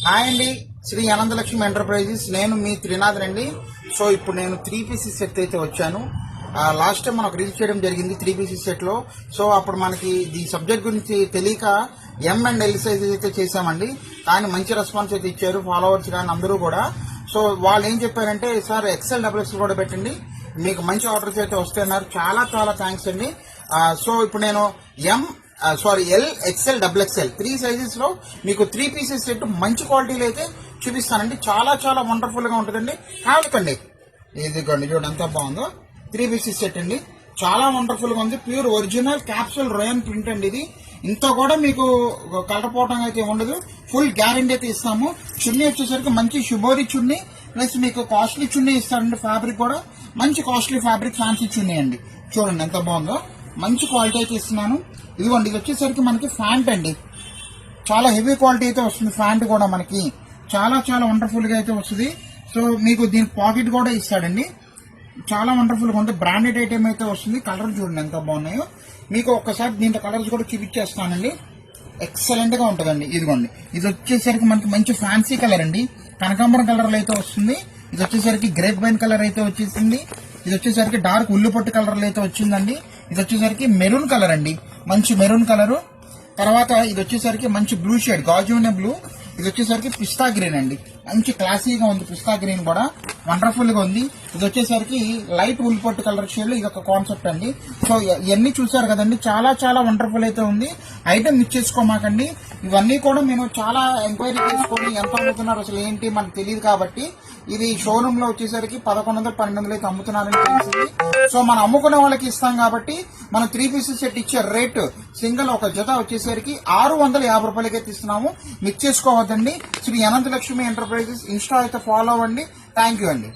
Hi అండి, Shri Ananthalakshmi enterprises. నేను మీ త్రినాథ్ అండి. సో ఇప్పుడు నేను 3 పీసెస్ సెట్ అయితే వచ్చాను. లాస్ట్ టైం మనకు రీల్ చేయడం జరిగింది 3 పీసెస్ సెట్ లో. సో అప్పుడు మనకి ఈ సబ్జెక్ట్ గురించి తెలియక M&L సైజ్ అయితే చేసామండి. కానీ మంచి రెస్పాన్స్ అయితే ఇచ్చారు ఫాలోవర్స్ కానీ అందరూ కూడా. సో వాళ్ళు ఏం చెప్పారంటే, సార్ XL XXL కూడా పెట్టండి, మీకు మంచి ఆర్డర్స్ అయితే వస్తాయన్నారు. చాలా చాలా థ్యాంక్స్ అండి. సో ఇప్పుడు నేను L, XL, XXL 3 సైజెస్ లో మీకు 3 పీసెస్ సెట్ మంచి క్వాలిటీలో అయితే చూపిస్తానండి. చాలా చాలా వండర్ఫుల్ గా ఉంటుందండి. కావకండి, ఇదిగోండి చూడండి ఎంత బాగుందో. 3 పీసెస్ సెట్ అండి, చాలా వండర్ఫుల్ గా ఉంది. ప్యూర్ ఒరిజినల్ క్యాప్సూల్ రోయన్ ప్రింట్ అండి. ఇది ఇంత కూడా మీకు కలర్ పోవటం అయితే ఉండదు. ఫుల్ గ్యారెంటీ అయితే ఇస్తాము. చున్నీ వచ్చేసరికి మంచి షుబోరి చున్నీ ప్లస్ మీకు కాస్ట్లీ చున్నీ ఇస్తారండి. ఫ్యాబ్రిక్ కూడా మంచి కాస్ట్లీ ఫ్యాబ్రిక్, ఫ్యాన్సీ చున్నీ అండి. చూడండి ఎంత బాగుందో, మంచి క్వాలిటీ అయితే ఇస్తున్నాను. ఇదిగోండి, ఇది వచ్చేసరికి మనకి ఫ్యాంట్ అండి, చాలా హెవీ క్వాలిటీ అయితే వస్తుంది. ఫ్యాంట్ కూడా మనకి చాలా చాలా వండర్ఫుల్ గా అయితే వస్తుంది. సో మీకు దీనికి పాకెట్ కూడా ఇస్తాడండి. చాలా వండర్ఫుల్ గా ఉంది. బ్రాండెడ్ ఐటమ్ అయితే వస్తుంది. కలర్ చూడండి ఎంత బాగున్నాయో. మీకు ఒక్కసారి దీంట్లో కలర్స్ కూడా చూపించేస్తానండి. ఎక్సలెంట్ గా ఉంటుందండి. ఇదిగోండి, ఇది వచ్చేసరికి మనకి మంచి ఫ్యాన్సీ కలర్ అండి. కనకాంబరం కలర్ అయితే వస్తుంది. ఇది వచ్చేసరికి గ్రేప్ వైన్ కలర్ అయితే వచ్చేసింది. ఇది వచ్చేసరికి డార్క్ ఉల్లిపొట్టు కలర్ అయితే వచ్చిందండి. ఇది వచ్చేసరికి మెరూన్ కలర్ అండి, మంచి మెరూన్ కలరు. తర్వాత ఇది వచ్చేసరికి మంచి బ్లూ షేడ్, గాజునే బ్లూ. ఇది వచ్చేసరికి పిస్తా గ్రీన్ అండి, మంచి క్లాసీగా ఉంది. పిస్తా గ్రీన్ కూడా వండర్ఫుల్ గా ఉంది. ఇది వచ్చేసరికి లైట్ ఉల్లిపొట్టు కలర్ షేడ్. ఇది ఒక కాన్సెప్ట్ అండి. సో ఇవన్నీ చూసారు కదండి, చాలా చాలా వండర్ఫుల్ అయితే ఉంది. ఐటమ్ ఇచ్చేసుకోమాకండి. ఇవన్నీ కూడా మేము చాలా ఎంక్వైరీ చేసుకొని ఎంత అమ్ముతున్నారు అసలు ఏంటి మనకు తెలియదు కాబట్టి, ఇది షోరూమ్ లో వచ్చేసరికి 1100-1200 అయితే అమ్ముతున్నారని తెలిసింది. సో మనం అమ్ముకునే వాళ్ళకి ఇస్తాం కాబట్టి మనం 3 పీసెస్ సెట్ ఇచ్చే రేటు సింగిల్ ఒక జత వచ్చేసరికి 650 రూపాయలకి అయితే ఇస్తున్నాము. మిక్స్ చేసుకోవద్దండి. శ్రీ అనంతలక్ష్మి ఎంటర్ప్రైజెస్ ఇన్స్టా అయితే ఫాలో అవ్వండి. థ్యాంక్ యూ అండి.